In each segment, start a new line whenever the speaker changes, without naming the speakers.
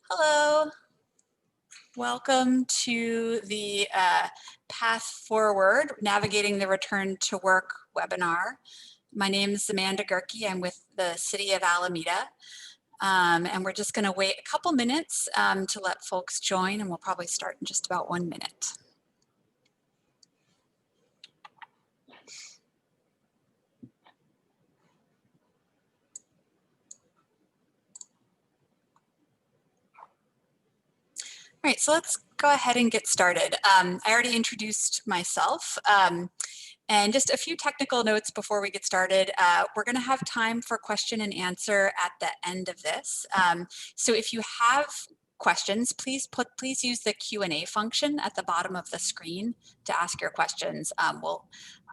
Hello, welcome to the Path Forward, Navigating the Return to Work webinar. My name is Amanda Gerke. I'm with the City of Alameda. And we're just gonna wait a couple minutes to let folks join, and we'll probably start in just about 1 minute. All right, so let's go ahead and get started. I already introduced myself. And just a few technical notes before we get started. We're going to have time for question and answer at the end of this. So if you have questions, please use the Q&A function at the bottom of the screen to ask your questions. I'm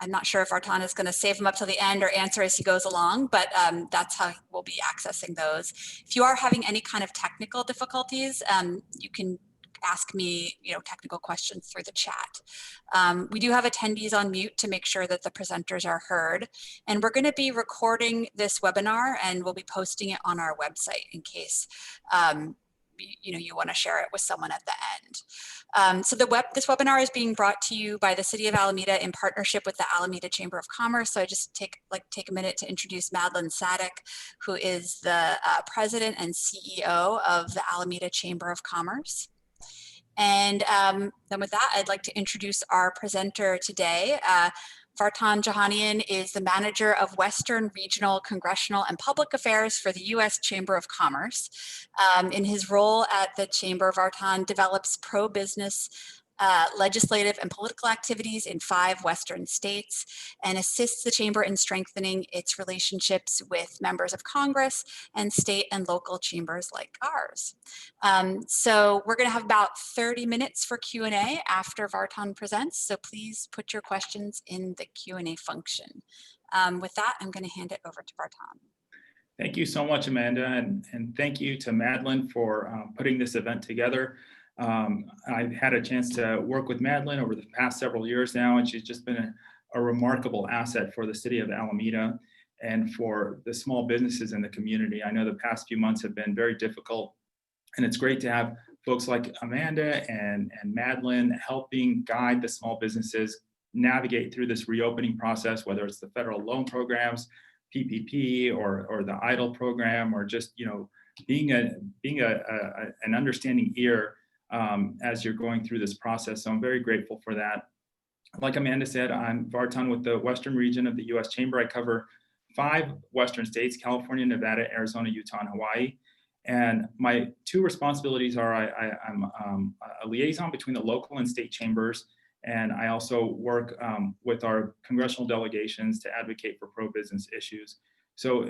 not sure if Vartan is going to save them up till the end or answer as he goes along, but that's how we'll be accessing those. If you are having any kind of technical difficulties, you can ask me, technical questions through the chat. We do have attendees on mute to make sure that the presenters are heard. And we're going to be recording this webinar and we'll be posting it on our website in case you want to share it with someone at the end. So this webinar is being brought to you by the City of Alameda in partnership with the Alameda Chamber of Commerce. So I just take a minute to introduce Madeline Sadek, who is the President and CEO of the Alameda Chamber of Commerce. And then with that, I'd like to introduce our presenter today. Vartan Jahanian is the Manager of Western Regional Congressional and Public Affairs for the U.S. Chamber of Commerce. In his role at the Chamber, Vartan develops pro-business legislative and political activities in 5 Western states and assists the Chamber in strengthening its relationships with members of Congress and state and local chambers like ours. So we're going to have about 30 minutes for Q&A after Vartan presents, so please put your questions in the Q&A function. With that, I'm going to hand it over to Vartan.
Thank you so much, Amanda, and thank you to Madeline for putting this event together. I've had a chance to work with Madeline over the past several years now, and she's just been a remarkable asset for the City of Alameda and for the small businesses in the community. I know the past few months have been very difficult, and it's great to have folks like Amanda and Madeline helping guide the small businesses navigate through this reopening process, whether it's the federal loan programs, PPP, or the EIDL program, or just being an understanding ear as you're going through this process. So I'm very grateful for that. Like Amanda said, I'm Vartan with the Western region of the U.S. Chamber. I cover 5 Western states: California, Nevada, Arizona, Utah, and Hawaii. And my 2 responsibilities are I'm a liaison between the local and state chambers, and I also work with our congressional delegations to advocate for pro-business issues. So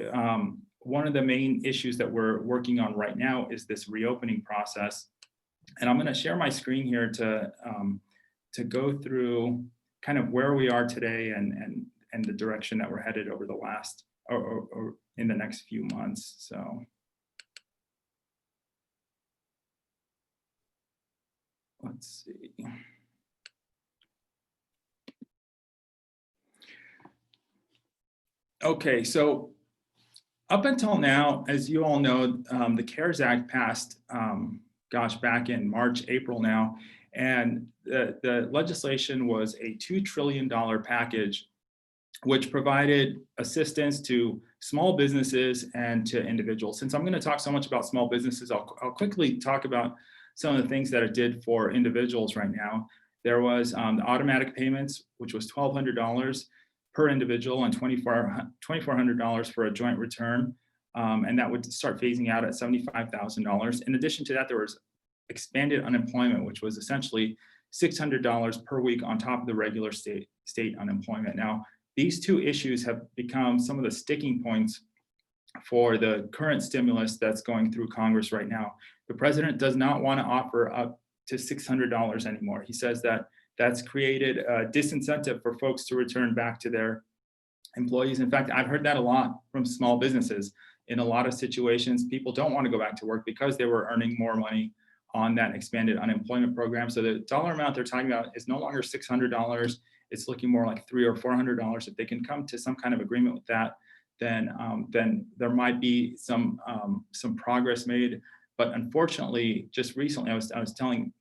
one of the main issues that we're working on right now is this reopening process. And I'm going to share my screen here to go through kind of where we are today and the direction that we're headed over the last or in the next few months. So let's see. Okay, so up until now, as you all know, the CARES Act passed back in March, April now, and the legislation was a $2 trillion package, which provided assistance to small businesses and to individuals. Since I'm going to talk so much about small businesses, I'll quickly talk about some of the things that it did for individuals right now. There was the automatic payments, which was $1,200 per individual and $2,400 for a joint return. And that would start phasing out at $75,000. In addition to that, there was expanded unemployment, which was essentially $600 per week on top of the regular state unemployment. Now, these 2 issues have become some of the sticking points for the current stimulus that's going through Congress right now. The president does not want to offer up to $600 anymore. He says that that's created a disincentive for folks to return back to their employees. In fact, I've heard that a lot from small businesses. In a lot of situations, people don't want to go back to work because they were earning more money on that expanded unemployment program. So the dollar amount they're talking about is no longer $600. It's looking more like $300 or $400. If they can come to some kind of agreement with that, then there might be some progress made But unfortunately, just recently, I was telling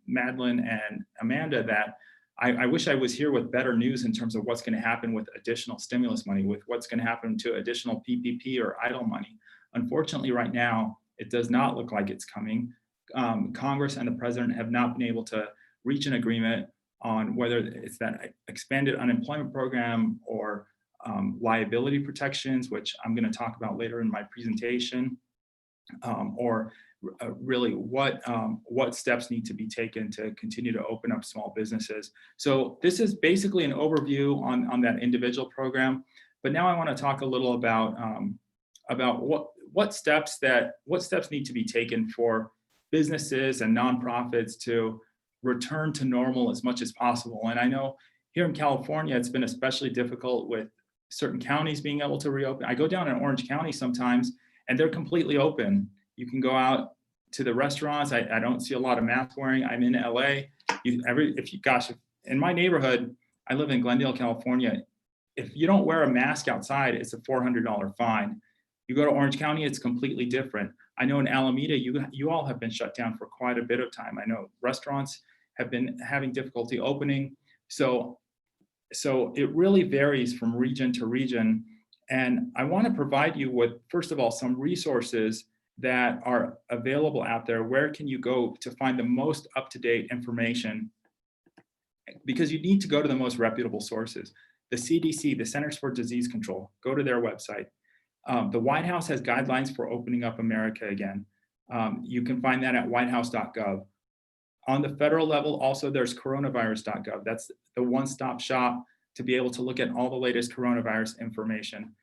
Madeline and Amanda that I wish I was here with better news in terms of what's going to happen with additional stimulus money, with what's going to happen to additional PPP or idle money. Unfortunately, right now, it does not look like it's coming. Congress and the president have not been able to reach an agreement on whether it's that expanded unemployment program or liability protections, which I'm going to talk about later in my presentation, or really what steps need to be taken to continue to open up small businesses. So this is basically an overview on that individual program. But now I want to talk a little about what steps need to be taken for businesses and nonprofits to return to normal as much as possible. And I know here in California, it's been especially difficult with certain counties being able to reopen. I go down in Orange County sometimes, and they're completely open. You can go out to the restaurants. I don't see a lot of mask wearing. I'm in LA. In my neighborhood, I live in Glendale, California. If you don't wear a mask outside, it's a $400 fine. You go to Orange County, it's completely different. I know in Alameda, you all have been shut down for quite a bit of time. I know restaurants have been having difficulty opening. So it really varies from region to region. And I want to provide you with, first of all, some resources that are available out there. Where can you go to find the most up-to-date information? Because you need to go to the most reputable sources. The CDC, the Centers for Disease Control, go to their website. The White House has guidelines for opening up America again. You can find that at whitehouse.gov. On the federal level, also there's coronavirus.gov. That's the one-stop shop to be able to look at all the latest coronavirus information.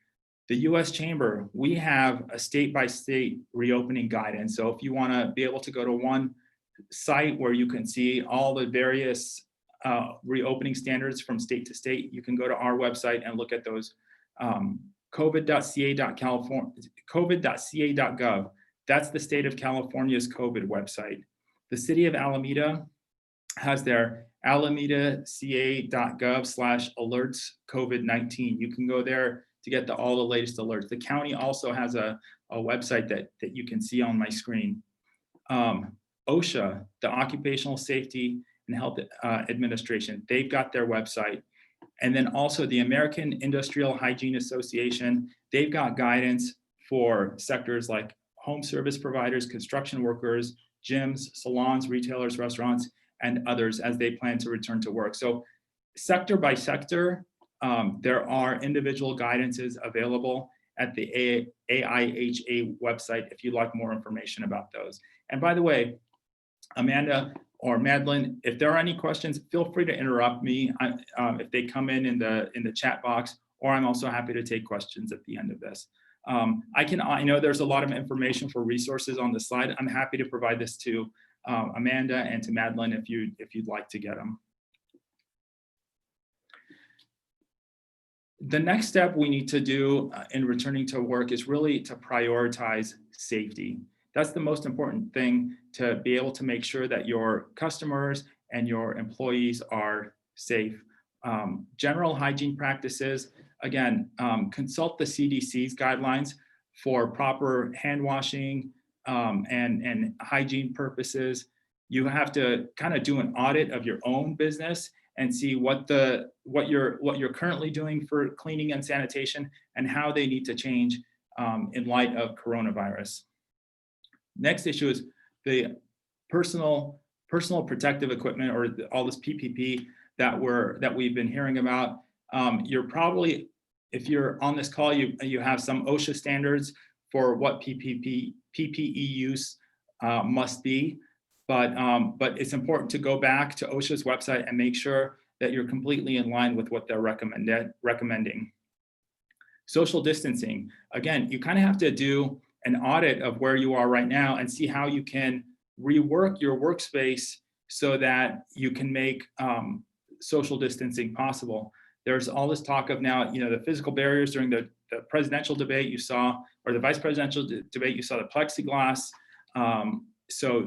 The US Chamber, we have a state-by-state reopening guidance. So if you want to be able to go to one site where you can see all the various reopening standards from state to state, you can go to our website and look at those. COVID.ca.gov. That's the state of California's COVID website. The city of Alameda has their alamidaca.gov/alerts COVID-19. You can go there to get all the latest alerts. The county also has a website that you can see on my screen. OSHA, the Occupational Safety and Health Administration, they've got their website. And then also the American Industrial Hygiene Association, they've got guidance for sectors like home service providers, construction workers, gyms, salons, retailers, restaurants, and others as they plan to return to work. So sector by sector, there are individual guidances available at the AIHA website if you'd like more information about those. And by the way, Amanda or Madeline, if there are any questions, feel free to interrupt me if they come in the chat box, or I'm also happy to take questions at the end of this. I know there's a lot of information for resources on the slide. I'm happy to provide this to Amanda and to Madeline if you'd like to get them. The next step we need to do in returning to work is really to prioritize safety. That's the most important thing, to be able to make sure that your customers and your employees are safe. General hygiene practices, again, consult the CDC's guidelines for proper hand washing and hygiene purposes. You have to kind of do an audit of your own business and see what you're currently doing for cleaning and sanitation and how they need to change in light of coronavirus. Next issue is the personal protective equipment, or all this PPP that we've been hearing about. You're probably, if you're on this call, you have some OSHA standards for what PPE use must be, but it's important to go back to OSHA's website and make sure that you're completely in line with what they're recommending. Social distancing, again, you kind of have to do an audit of where you are right now and see how you can rework your workspace so that you can make social distancing possible. There's all this talk of now, the physical barriers during the presidential debate you saw, or the vice presidential debate, you saw the plexiglass. So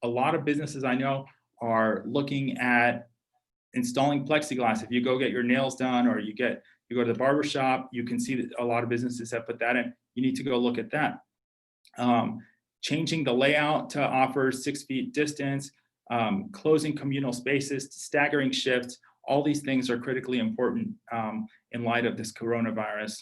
a lot of businesses I know are looking at installing plexiglass. If you go get your nails done, or you go to the barber shop, you can see that a lot of businesses have put that in. You need to go look at that. changing the layout to offer 6 feet distance, closing communal spaces, staggering shifts. All these things are critically important in light of this coronavirus.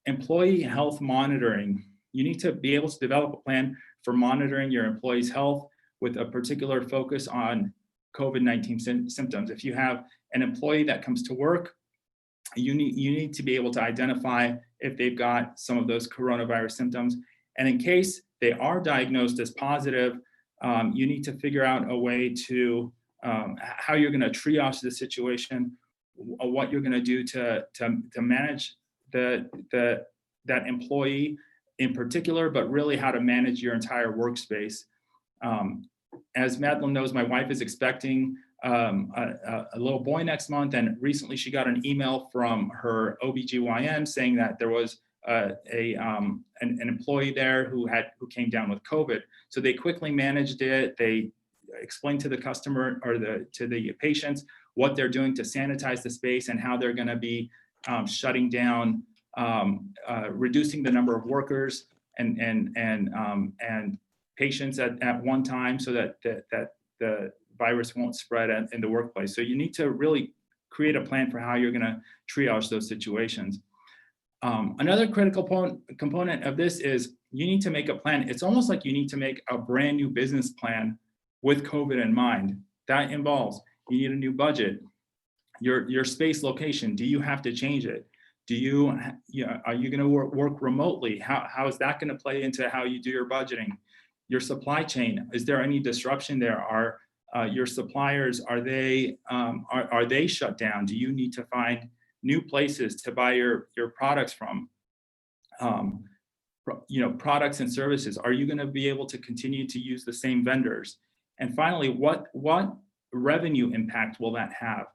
Employee health monitoring. You need to be able to develop a plan for monitoring your employees' health with a particular focus on COVID-19 symptoms. If you have an employee that comes to work, you need to be able to identify if they've got some of those coronavirus symptoms. And in case they are diagnosed as positive, you need to figure out a way to how you're going to triage the situation, what you're going to do to manage that employee in particular, but really how to manage your entire workspace. As Madeline knows, my wife is expecting a little boy next month, and recently she got an email from her OBGYN saying that there was an employee there who came down with COVID. So they quickly managed it. They explained to the customer or to the patients what they're doing to sanitize the space and how they're going to be shutting down, reducing the number of workers and patients at one time, so that the virus won't spread in the workplace. So you need to really create a plan for how you're going to triage those situations. Another critical component of this is you need to make a plan. It's almost like you need to make a brand new business plan with COVID in mind. That involves, you need a new budget, your space location. Do you have to change it? Are you going to work remotely? How is that going to play into how you do your budgeting? Your supply chain, is there any disruption there? Are your suppliers, are they shut down? Do you need to find new places to buy your products from? Products and services. Are you going to be able to continue to use the same vendors? And finally, what revenue impact will that have?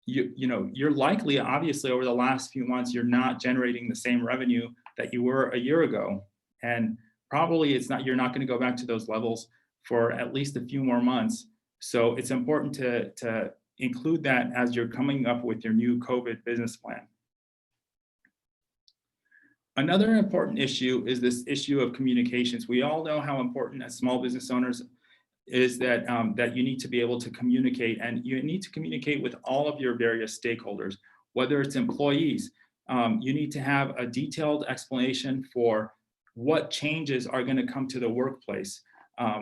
You're likely, obviously, over the last few months, you're not generating the same revenue that you were a year ago, and probably you're not going to go back to those levels for at least a few more months. So it's important to include that as you're coming up with your new COVID business plan. Another important issue is this issue of communications. We all know how important as small business owners is that you need to be able to communicate, and you need to communicate with all of your various stakeholders, whether it's employees. You need to have a detailed explanation for what changes are going to come to the workplace.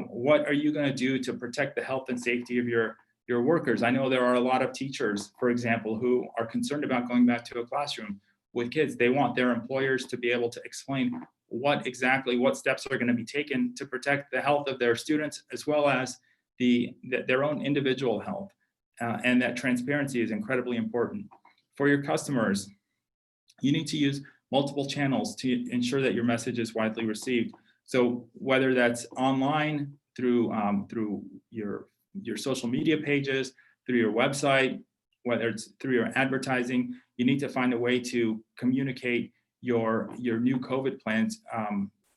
What are you going to do to protect the health and safety of your workers? I know there are a lot of teachers, for example, who are concerned about going back to a classroom with kids. They want their employers to be able to explain what steps are going to be taken to protect the health of their students, as well as their own individual health. And that transparency is incredibly important. For your customers, you need to use multiple channels to ensure that your message is widely received. So whether that's online, through your social media pages, through your website, whether it's through your advertising, you need to find a way to communicate your new COVID plans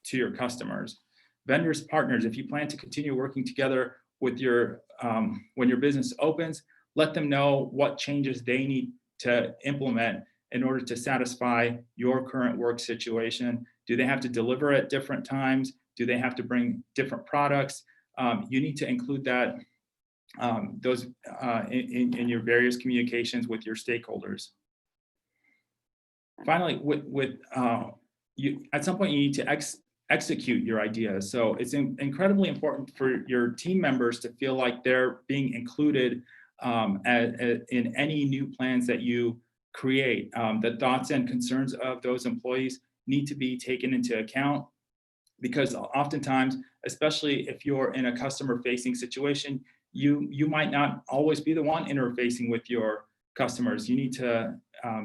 to your customers. Vendors, partners, if you plan to continue working together with when your business opens, let them know what changes they need to implement in order to satisfy your current work situation. Do they have to deliver at different times? Do they have to bring different products? You need to include that in your various communications with your stakeholders. Finally, at some point you need to execute your ideas. So it's incredibly important for your team members to feel like they're being included in any new plans that you create. The thoughts and concerns of those employees need to be taken into account, because oftentimes, especially if you're in a customer-facing situation, you might not always be the one interfacing with your customers. You need to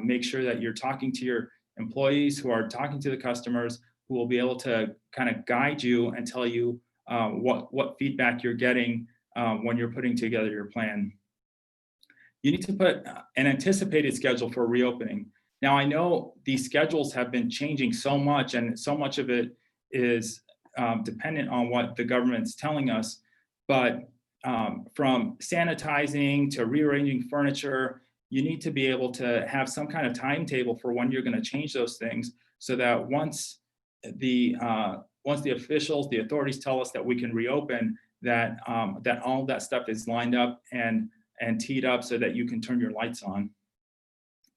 make sure that you're talking to your employees who are talking to the customers, who will be able to kind of guide you and tell you what feedback you're getting when you're putting together your plan. You need to put an anticipated schedule for reopening. Now, I know these schedules have been changing so much, and so much of it is dependent on what the government's telling us, but from sanitizing to rearranging furniture, you need to be able to have some kind of timetable for when you're going to change those things, so that once the the officials, the authorities tell us that we can reopen, that that all of that stuff is lined up and teed up so that you can turn your lights on.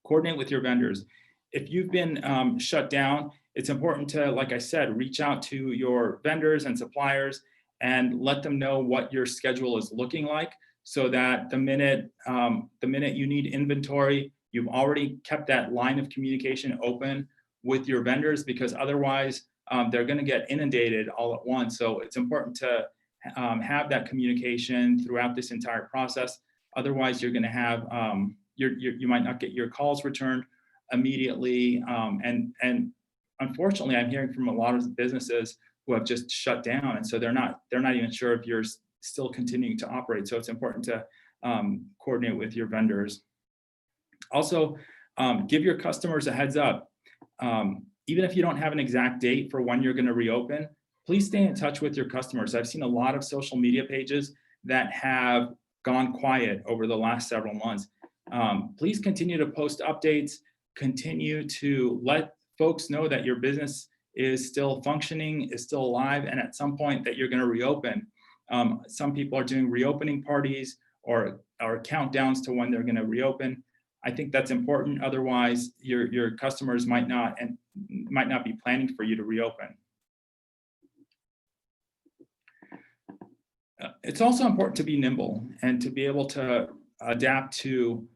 Coordinate with your vendors. If you've been shut down, it's important to, like I said, reach out to your vendors and suppliers and let them know what your schedule is looking like, so that the minute you need inventory, you've already kept that line of communication open with your vendors, because otherwise they're going to get inundated all at once. So it's important to have that communication throughout this entire process. Otherwise, you're going to have you might not get your calls returned immediately, and unfortunately, I'm hearing from a lot of businesses who have just shut down, and so they're not even sure if you're still continuing to operate. So it's important to coordinate with your vendors. Also, give your customers a heads up. Even if you don't have an exact date for when you're going to reopen, please stay in touch with your customers. I've seen a lot of social media pages that have gone quiet over the last several months. Please continue to post updates, continue to let folks know that your business is still functioning, is still alive, and at some point that you're going to reopen. Some people are doing reopening parties or countdowns to when they're going to reopen. I think that's important. Otherwise, your customers might not be planning for you to reopen. It's also important to be nimble and to be able to adapt to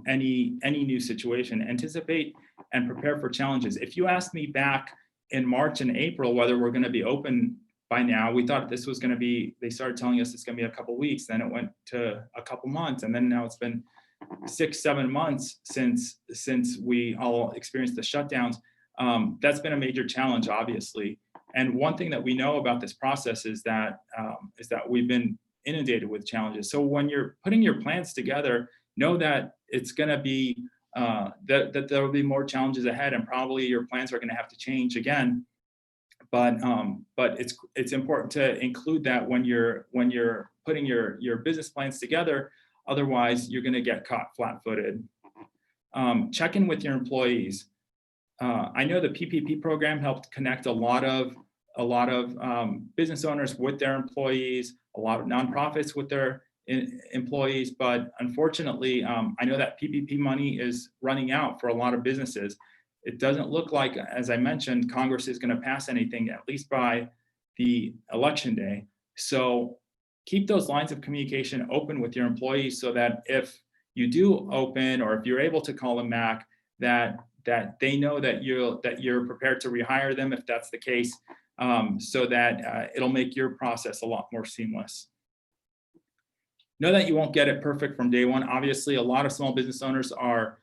any new situation, anticipate and prepare for challenges. If you asked me back in March and April whether we're going to be open by now, we thought this was going to be, they started telling us it's going to be a couple weeks, then it went to a couple months, and then now it's been 6-7 months since we all experienced the shutdowns. That's been a major challenge, obviously. And one thing that we know about this process is that we've been inundated with challenges. So when you're putting your plans together, know that it's going to be that there will be more challenges ahead, and probably your plans are going to have to change again. But it's important to include that when you're putting your business plans together. Otherwise, you're going to get caught flat-footed. Check in with your employees. I know the PPP program helped connect a lot of business owners with their employees, a lot of nonprofits with their employees, but unfortunately, I know that PPP money is running out for a lot of businesses. It doesn't look like, as I mentioned, Congress is going to pass anything, at least by the election day. So keep those lines of communication open with your employees, so that if you do open, or if you're able to call them back, that they know that you're prepared to rehire them if that's the case, so that it'll make your process a lot more seamless. Know that you won't get it perfect from day one. Obviously, a lot of small business owners are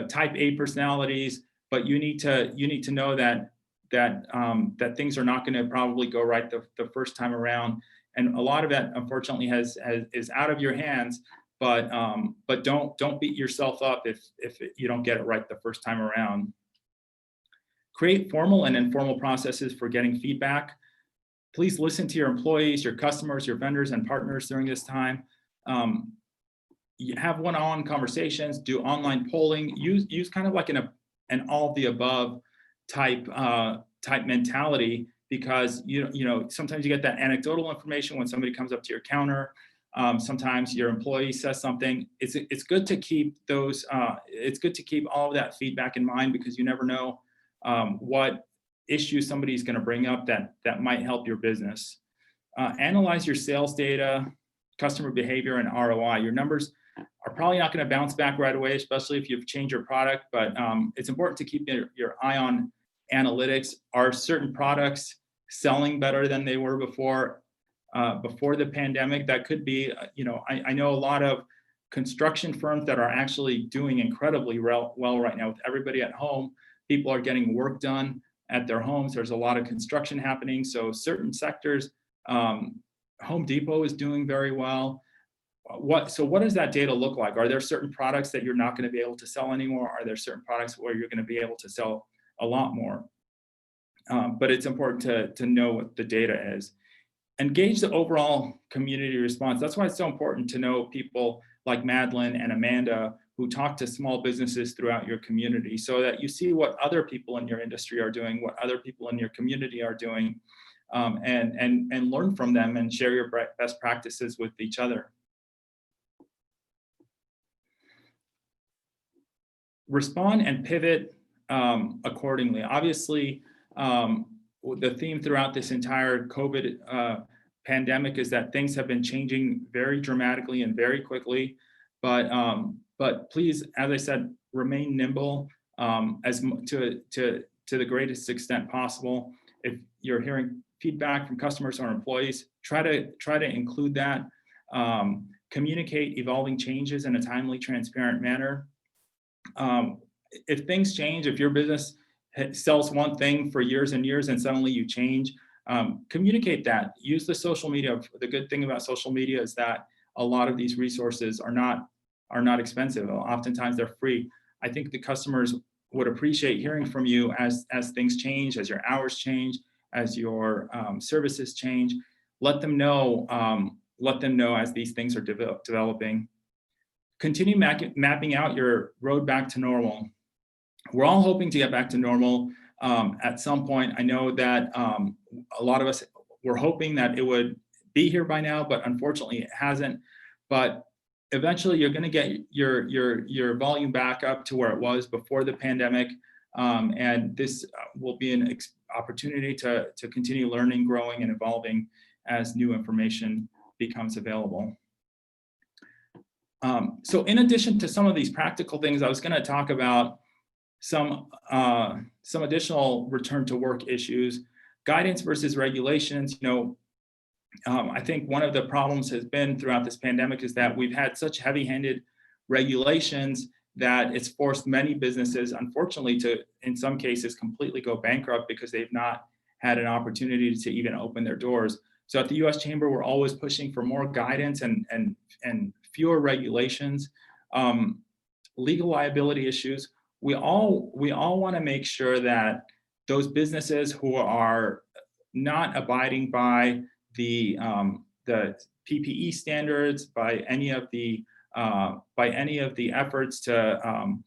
type A personalities, but you need to know that things are not going to probably go right the first time around, and a lot of that, unfortunately, is out of your hands. But don't beat yourself up if you don't get it right the first time around. Create formal and informal processes for getting feedback. Please listen to your employees, your customers, your vendors, and partners during this time. You have one-on-one conversations, do online polling, use kind of like an all of the above type mentality, because you know sometimes you get that anecdotal information when somebody comes up to your counter. Sometimes your employee says something. It's good to keep those. It's good to keep all of that feedback in mind, because you never know what issue somebody's going to bring up that might help your business. Analyze your sales data, customer behavior, and ROI. Your numbers are probably not going to bounce back right away, especially if you've changed your product, but it's important to keep your eye on analytics. Are certain products selling better than they were before the pandemic? That could be, I know a lot of construction firms that are actually doing incredibly well right now with everybody at home. People are getting work done at their homes. There's a lot of construction happening. So certain sectors, Home Depot is doing very well. What does that data look like? Are there certain products that you're not going to be able to sell anymore? Are there certain products where you're going to be able to sell a lot more? But it's important to know what the data is. Engage the overall community response. That's why it's so important to know people like Madeline and Amanda who talk to small businesses throughout your community so that you see what other people in your industry are doing, what other people in your community are doing, and learn from them and share your best practices with each other. Respond and pivot accordingly. Obviously, the theme throughout this entire COVID pandemic is that things have been changing very dramatically and very quickly. But please, as I said, remain nimble to the greatest extent possible. If you're hearing feedback from customers or employees, try to include that. Communicate evolving changes in a timely, transparent manner. If things change, if your business sells one thing for years and years and suddenly you change, communicate that. Use the social media. The good thing about social media is that a lot of these resources are not expensive. Oftentimes they're free. I think the customers would appreciate hearing from you as things change, as your hours change, as your services change. Let them know as these things are developing. Continue mapping out your road back to normal. We're all hoping to get back to normal at some point. I know that a lot of us were hoping that it would be here by now, but unfortunately it hasn't. But eventually you're going to get your volume back up to where it was before the pandemic. And this will be an opportunity to continue learning, growing, and evolving as new information becomes available. So in addition to some of these practical things, I was going to talk about some additional return to work issues, guidance versus regulations. I think one of the problems has been throughout this pandemic is that we've had such heavy-handed regulations that it's forced many businesses, unfortunately, to, in some cases, completely go bankrupt because they've not had an opportunity to even open their doors. So at the U.S. Chamber, we're always pushing for more guidance and fewer regulations. Legal liability issues. We all want to make sure that those businesses who are not abiding by the PPE standards, by any of the efforts to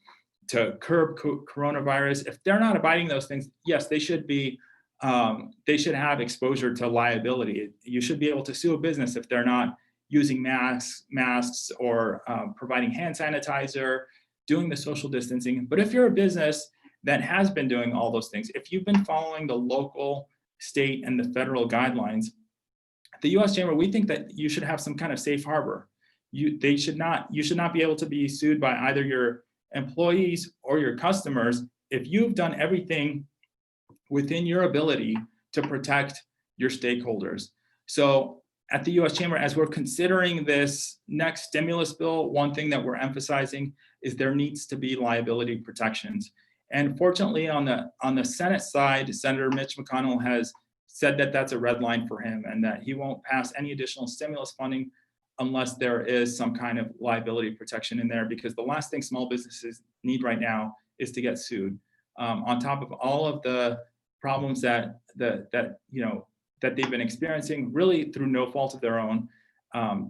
curb coronavirus, if they're not abiding those things, yes, they should have exposure to liability. You should be able to sue a business if they're not using masks or providing hand sanitizer, doing the social distancing. But if you're a business that has been doing all those things, if you've been following the local, state, and the federal guidelines, the U.S. Chamber, we think that you should have some kind of safe harbor. You should not be able to be sued by either your employees or your customers if you've done everything within your ability to protect your stakeholders. So at the U.S. Chamber, as we're considering this next stimulus bill, one thing that we're emphasizing is there needs to be liability protections. And fortunately, on the Senate side, Senator Mitch McConnell has said that that's a red line for him and that he won't pass any additional stimulus funding unless there is some kind of liability protection in there, because the last thing small businesses need right now is to get sued. On top of all of the problems that they've been experiencing, really through no fault of their own,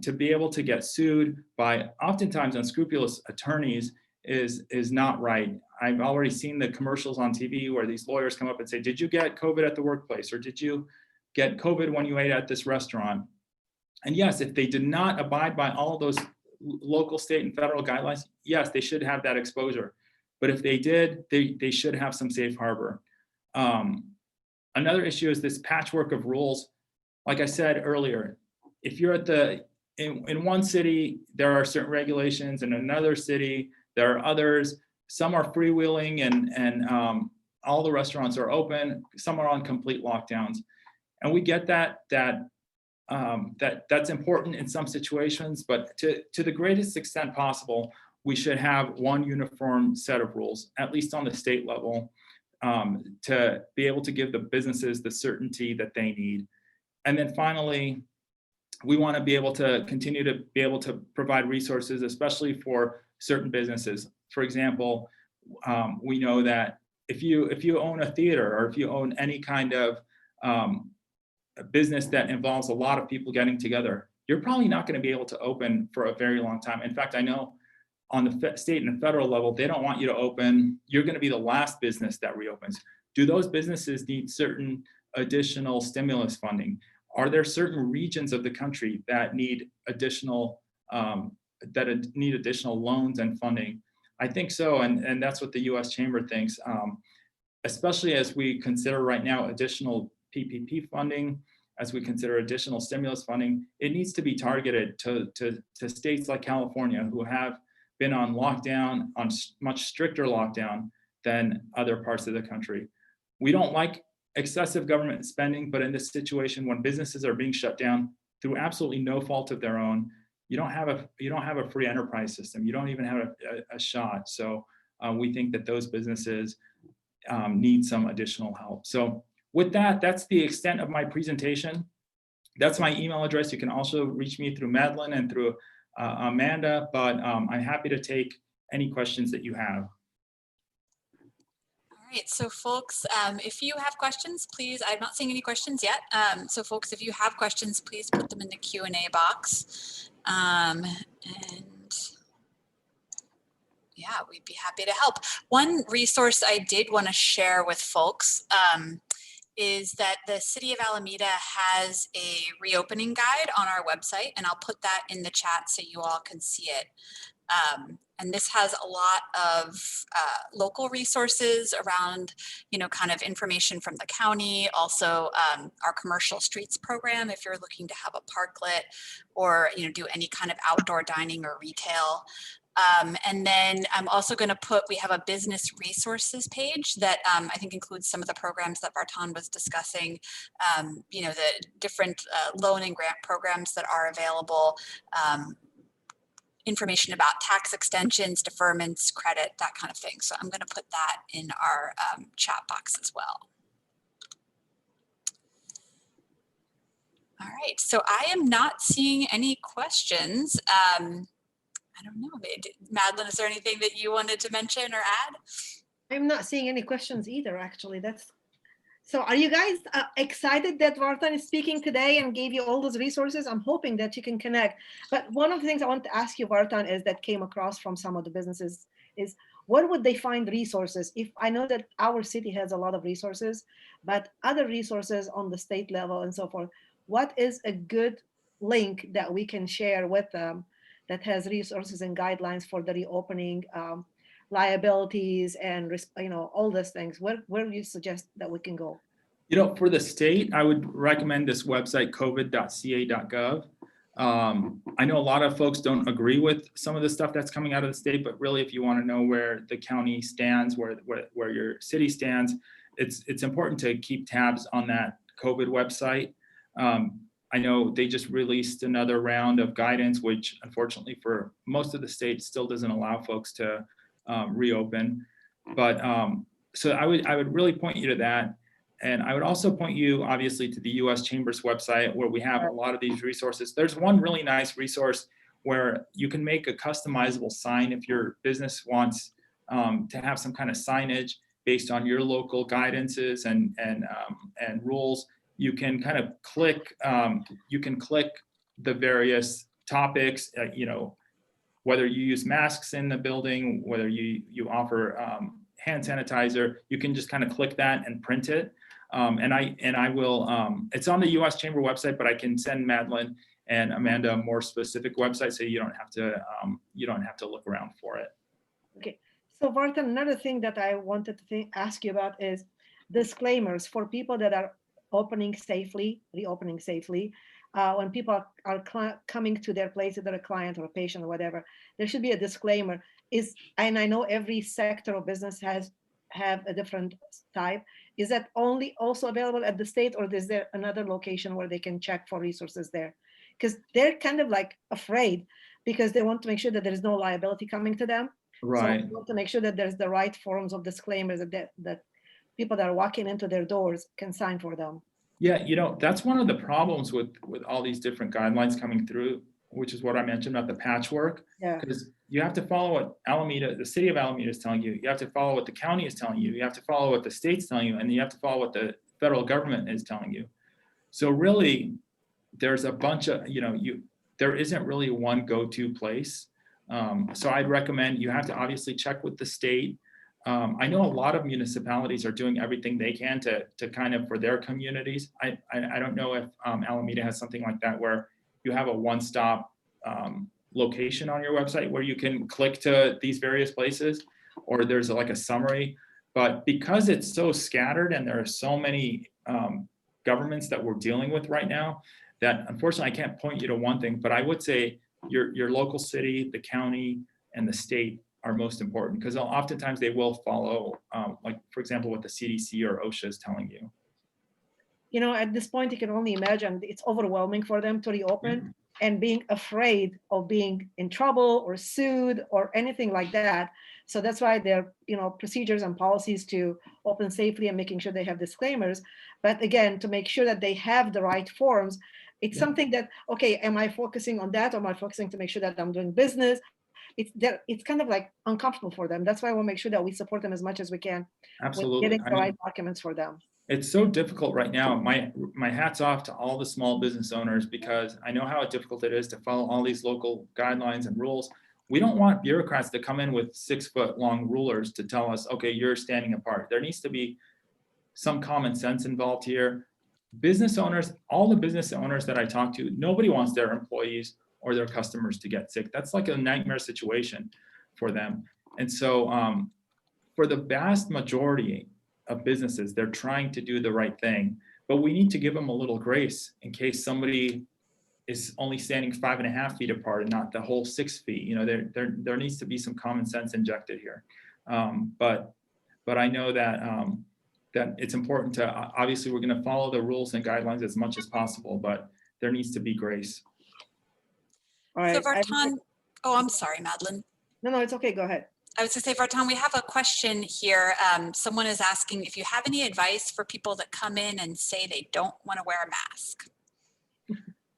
to be able to get sued by oftentimes unscrupulous attorneys is not right. I've already seen the commercials on TV where these lawyers come up and say, "Did you get COVID at the workplace?" or "Did you get COVID when you ate at this restaurant?" And yes, if they did not abide by all of those local, state, and federal guidelines, yes, they should have that exposure. But if they did, they should have some safe harbor. Another issue is this patchwork of rules. Like I said earlier, if you're in one city, there are certain regulations. In another city, there are others. Some are freewheeling and all the restaurants are open. Some are on complete lockdowns. And we get that's important in some situations, but to the greatest extent possible, we should have one uniform set of rules, at least on the state level, to be able to give the businesses the certainty that they need. And then finally, we want to be able to continue to be able to provide resources, especially for certain businesses. For example, we know that if you own a theater or if you own any kind of a business that involves a lot of people getting together, you're probably not going to be able to open for a very long time. In fact, I know on the state and the federal level, they don't want you to open. You're going to be the last business that reopens. Do those businesses need certain additional stimulus funding? Are there certain regions of the country that need additional loans and funding? I think so, and that's what the U.S. Chamber thinks. Especially as we consider right now additional PPP funding, as we consider additional stimulus funding, it needs to be targeted to states like California, who have been on lockdown, on much stricter lockdown than other parts of the country. We don't like excessive government spending, but in this situation, when businesses are being shut down through absolutely no fault of their own, you don't have a free enterprise system. You don't even have a shot. So we think that those businesses need some additional help. So with that, that's the extent of my presentation. That's my email address. You can also reach me through Madeline and through Amanda, but I'm happy to take any questions that you have.
All right, so folks, if you have questions, please, I'm not seeing any questions yet. So folks, if you have questions, please put them in the Q&A box. And yeah, we'd be happy to help. One resource I did want to share with folks is that the City of Alameda has a reopening guide on our website, and I'll put that in the chat so you all can see it. And this has a lot of local resources around, kind of information from the county, also our commercial streets program if you're looking to have a parklet or, do any kind of outdoor dining or retail. And then I'm also going to we have a business resources page that I think includes some of the programs that Vartan was discussing, the different loan and grant programs that are available, information about tax extensions, deferments, credit, that kind of thing. So I'm going to put that in our chat box as well. All right, so I am not seeing any questions. I don't know, Madeline, is there anything that you wanted to mention or add?
I'm not seeing any questions either, actually. So are you guys excited that Vartan is speaking today and gave you all those resources? I'm hoping that you can connect. But one of the things I want to ask you, Vartan, is that came across from some of the businesses is where would they find resources? If I know that our city has a lot of resources, but other resources on the state level and so forth, what is a good link that we can share with them that has resources and guidelines for the reopening, liabilities, and all those things? Where do you suggest that we can go?
For the state, I would recommend this website, covid.ca.gov. I know a lot of folks don't agree with some of the stuff that's coming out of the state, but really, if you want to know where the county stands, where your city stands, it's important to keep tabs on that COVID website. I know they just released another round of guidance, which unfortunately for most of the states still doesn't allow folks to reopen. But so I would really point you to that. And I would also point you obviously to the U.S. Chamber's website, where we have a lot of these resources. There's one really nice resource where you can make a customizable sign if your business wants to have some kind of signage based on your local guidances and rules. You can kind of click the various topics, whether you use masks in the building, whether you offer hand sanitizer, you can just kind of click that and print it. And I will, it's on the U.S. Chamber website, but I can send Madeline and Amanda a more specific website so you don't have to look around for it.
Okay. So Vartan, another thing that I wanted to ask you about is disclaimers for people that are reopening safely. When people are coming to their place, either a client or a patient or whatever, there should be a disclaimer. And I know every sector of business have a different type. Is that also available at the state, or is there another location where they can check for resources there? Because they're kind of like afraid because they want to make sure that there is no liability coming to them.
Right.
So we want to make sure that there's the right forms of disclaimers that people that are walking into their doors can sign for them.
Yeah, that's one of the problems with all these different guidelines coming through, which is what I mentioned about the patchwork.
Yeah.
Because you have to follow what the city of Alameda is telling you. You have to follow what the county is telling you. You have to follow what the state's telling you, and you have to follow what the federal government is telling you. So really, there's a bunch of, there isn't really one go-to place. So I'd recommend you have to obviously check with the state. I know a lot of municipalities are doing everything they can to kind of for their communities. I don't know if Alameda has something like that where you have a one-stop location on your website where you can click to these various places, or there's like a summary. But because it's so scattered and there are so many governments that we're dealing with right now, that unfortunately I can't point you to one thing, but I would say your local city, the county, and the state are most important, because oftentimes they will follow, like for example, what the CDC or OSHA is telling you.
You know, at this point, you can only imagine it's overwhelming for them to reopen and being afraid of being in trouble or sued or anything like that. So that's why there are, you know, procedures and policies to open safely and making sure they have disclaimers. But again, to make sure that they have the right forms, it's something that, okay, am I focusing on that? Or am I focusing to make sure that I'm doing business? It's kind of like uncomfortable for them. That's why we'll make sure that we support them as much as we can with
Absolutely.
getting the right documents for them.
It's so difficult right now. My hat's off to all the small business owners, because I know how difficult it is to follow all these local guidelines and rules. We don't want bureaucrats to come in with 6-foot long rulers to tell us, okay, you're standing apart. There needs to be some common sense involved here. Business owners, all the business owners that I talk to, nobody wants their employees or their customers to get sick. That's like a nightmare situation for them. And so for the vast majority of businesses, they're trying to do the right thing, but we need to give them a little grace in case somebody is only standing 5.5 feet apart and not the whole 6 feet. You know, there needs to be some common sense injected here. But I know that that it's important to, obviously we're going to follow the rules and guidelines as much as possible, but there needs to be grace.
All right.
So Vartan, oh, I'm sorry, Madeline.
No, it's okay. Go ahead.
I was going to say, Vartan, we have a question here. Someone is asking if you have any advice for people that come in and say they don't want to wear a mask.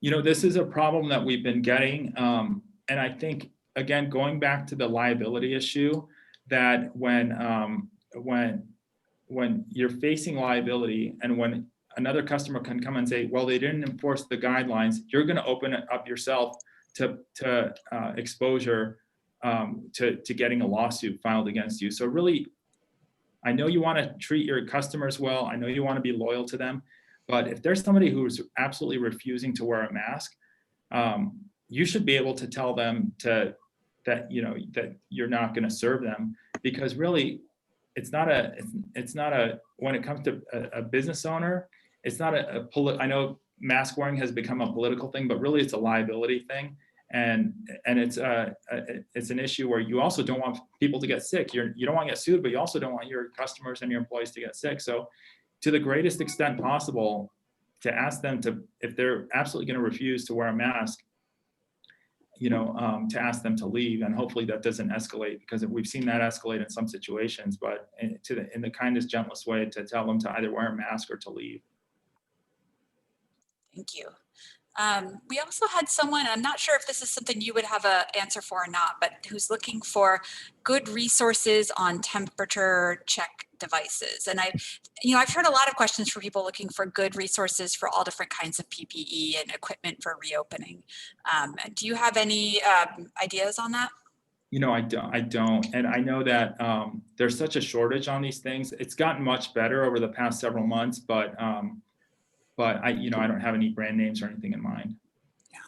You know, this is a problem that we've been getting. And I think, again, going back to the liability issue, that when you're facing liability and when another customer can come and say, well, they didn't enforce the guidelines, you're going to open it up yourself to exposure to getting a lawsuit filed against you. So really, I know you want to treat your customers well. I know you want to be loyal to them. But if there's somebody who's absolutely refusing to wear a mask, you should be able to tell them that you're not going to serve them, because really, it's not a when it comes to a business owner, it's not I know mask wearing has become a political thing, but really it's a liability thing. And it's an issue where you also don't want people to get sick. You don't want to get sued, but you also don't want your customers and your employees to get sick. So to the greatest extent possible, to ask them to, if they're absolutely going to refuse to wear a mask, to ask them to leave, and hopefully that doesn't escalate, because we've seen that escalate in some situations, but in the kindest, gentlest way, to tell them to either wear a mask or to leave.
Thank you. We also had someone, I'm not sure if this is something you would have an answer for or not, but who's looking for good resources on temperature check devices. And I've heard a lot of questions for people looking for good resources for all different kinds of PPE and equipment for reopening. Do you have any ideas on that?
I don't. And I know that there's such a shortage on these things. It's gotten much better over the past several months, but I don't have any brand names or anything in mind.
Yeah.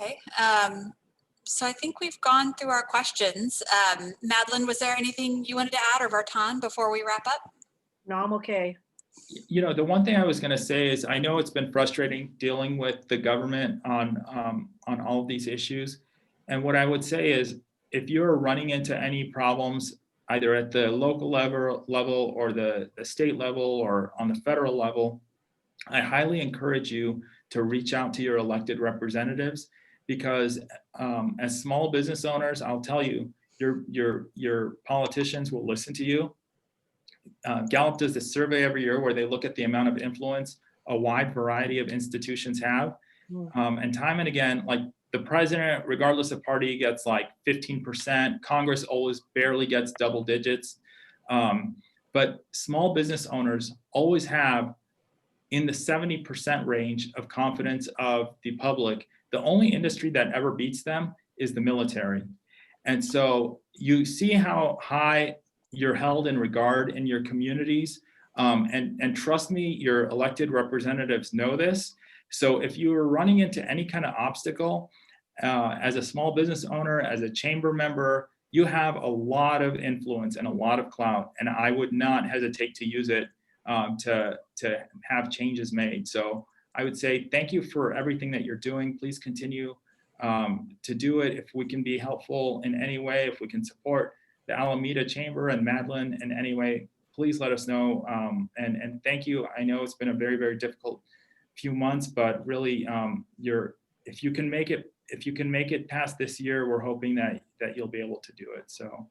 Okay. So I think we've gone through our questions. Madeline, was there anything you wanted to add, or Vartan, before we wrap up?
No, I'm okay.
The one thing I was going to say is, I know it's been frustrating dealing with the government on all of these issues. And what I would say is, if you're running into any problems, either at the local level or the state level or on the federal level, I highly encourage you to reach out to your elected representatives, because as small business owners, I'll tell you, your politicians will listen to you. Gallup does this survey every year where they look at the amount of influence a wide variety of institutions have. And time and again, like the president, regardless of party, gets like 15%. Congress always barely gets double digits. But small business owners always have in the 70% range of confidence of the public. The only industry that ever beats them is the military. And so you see how high you're held in regard in your communities. And trust me, your elected representatives know this. So if you are running into any kind of obstacle, as a small business owner, as a chamber member, you have a lot of influence and a lot of clout. And I would not hesitate to use it to have changes made. So I would say thank you for everything that you're doing. Please continue to do it. If we can be helpful in any way, if we can support the Alameda Chamber and Madeline in any way, please let us know. And thank you. I know it's been a very, very difficult few months, but really, if you can make it past this year, we're hoping that you'll be able to do it. So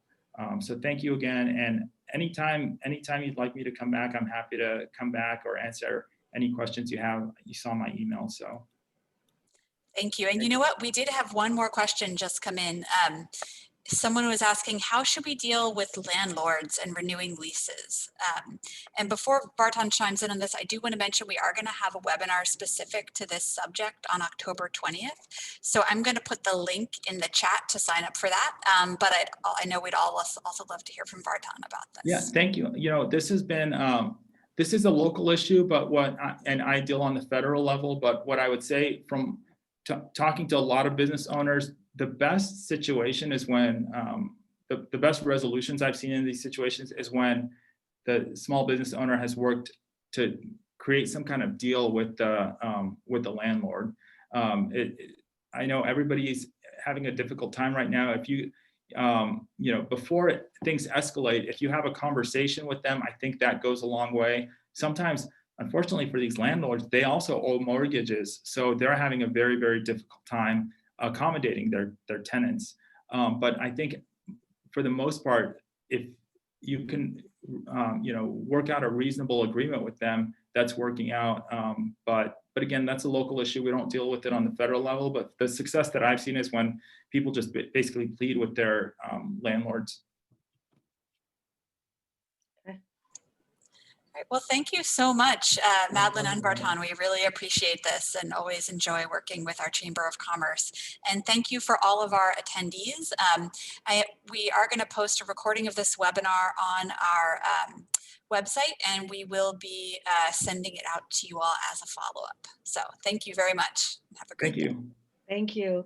thank you again. And anytime you'd like me to come back, I'm happy to come back or answer any questions you have. You saw my email, so.
Thank you. And you know what? We did have one more question just come in. Someone was asking, how should we deal with landlords and renewing leases? And before Barton chimes in on this, I do want to mention we are going to have a webinar specific to this subject on October 20th. So I'm going to put the link in the chat to sign up for that. But I know we'd all also love to hear from Barton about this.
Yeah, thank you. You know, this has been, this is a local issue, but and I deal on the federal level, but what I would say from talking to a lot of business owners, the best situation is when the best resolutions I've seen in these situations is when the small business owner has worked to create some kind of deal with the landlord. I know everybody's having a difficult time right now. If you before things escalate, if you have a conversation with them, I think that goes a long way. Sometimes, unfortunately for these landlords, they also owe mortgages, so they're having a very, very difficult time accommodating their tenants. But I think for the most part, if you can, work out a reasonable agreement with them, that's working out. But again, that's a local issue. We don't deal with it on the federal level, but the success that I've seen is when people just basically plead with their landlords.
Well, thank you so much, Madeline and Barton. We really appreciate this and always enjoy working with our Chamber of Commerce. And thank you for all of our attendees. We are going to post a recording of this webinar on our website, and we will be sending it out to you all as a follow-up. So thank you very much. Have a great day.
Thank you.
Thank you.